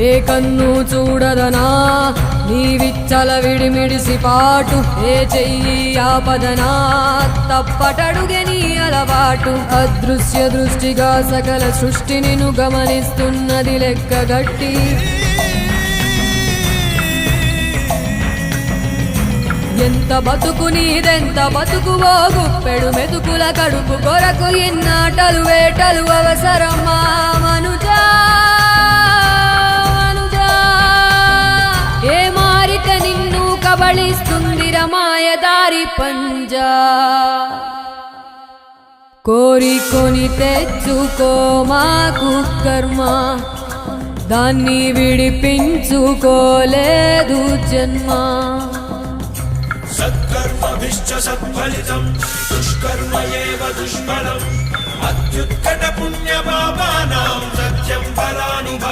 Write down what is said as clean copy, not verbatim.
ఏ కన్ను చూడదనా నీ విచ్చల విడిమిడిసి పాటు, ఏ చెయ్యి ఆపదనా తప్పటడుగే నీ అలవాటు. అదృశ్య దృష్టిగా సకల సృష్టిని ను గమనిస్తున్నది లెక్కగట్టి, ఎంత బతుకు నీదెంత బతుకువో గుప్పెడు మెతుకుల కడుపు కొరకు ఎన్నాటలు వేటలు అవసరమా మనుజా మనుజా. ఏ మారిక నిన్ను కబళిస్తుంది రమాయదారి పంజా. కోరికొని తెచ్చుకో మాకు కర్మ, దాన్ని విడిపించుకోలేదు జన్మ. సత్కర్మభిశ్చ సత్ఫలితం దుష్కర్మ ఏవ దుష్ఫలం. అత్యుత్కట పుణ్య పాపానాం సత్యం ఫలానుభవం.